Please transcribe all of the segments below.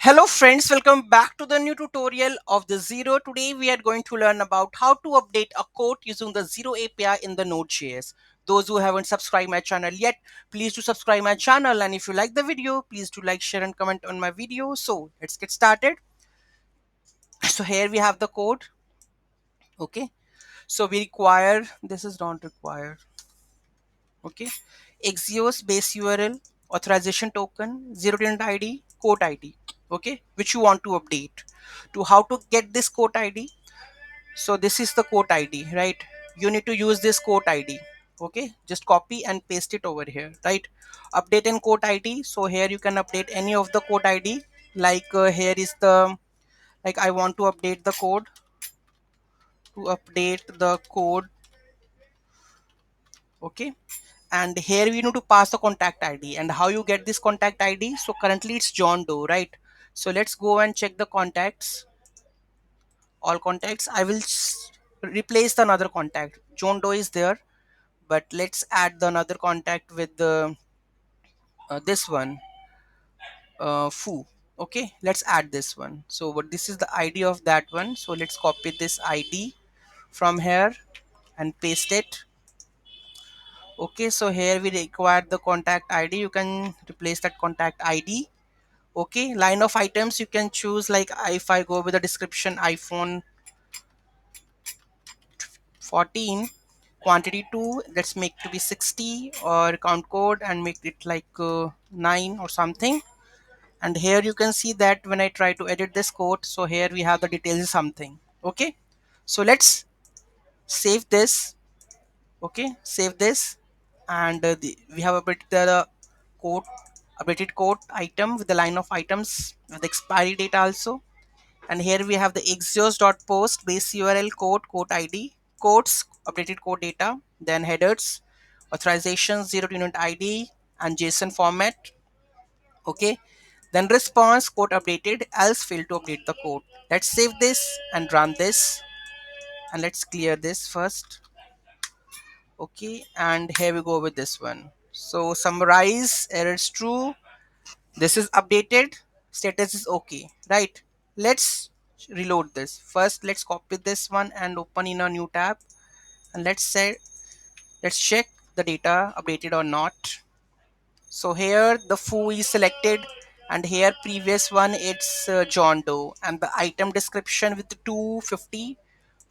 Hello friends, welcome back to the new tutorial of the Xero. Today we are going to learn about how to update a code using the Xero API in the Node.js. Those who haven't subscribed my channel yet, please do subscribe my channel, and if you like the video, please do like, share and comment on my video. So let's get started. So here we have the code. Okay. So we require, this is not required. Okay. Xero's base URL, authorization token, zero unit ID, code ID. Okay, which you want to update. To how to get this code ID? So this is the code ID, right? You need to use this code ID. Okay, just copy and paste it over here, right? Update in code ID. So here you can update any of the code ID. Like here is the, like I want to update the code, okay, and here we need to pass the contact ID. And how you get this contact ID? So currently it's John Doe, right? So let's go and check the contacts, all contacts. I will replace the another contact. John Doe is there, but let's add the another contact with the this one, Foo. Okay, let's add this one. So what, this is the ID of that one. So let's copy this ID from here and paste it. Okay, so here we require the contact ID. You can replace that contact ID. Okay, line of items you can choose, like if I go with the description iPhone 14, quantity 2, let's make to be 60, or count code and make it like 9 or something. And here you can see that when I try to edit this code, so here we have the details something. Okay, so let's save this. Okay, save this. And we have updated the code, updated code item with the line of items with expiry date also. And here we have the exhaust.post base URL code ID, codes, updated code data, then headers, authorization, zero unit ID, and JSON format. Okay, then response code updated, else fail to update the code. Let's save this and run this, and let's clear this first. Okay, and here we go with this one. So summarize, errors true, this is updated, status is okay, right? Let's reload this first. Let's copy this one and open in a new tab, and let's say, let's check the data updated or not. So here the foo is selected, and here previous one it's John Doe, and the item description with 250,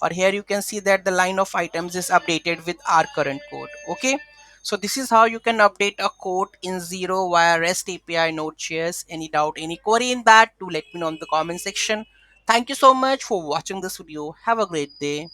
or here you can see that the line of items is updated with our current code. Okay, so this is how you can update a code in Xero via REST API Node.js. Any doubt, any query in that, do let me know in the comment section. Thank you so much for watching this video. Have a great day.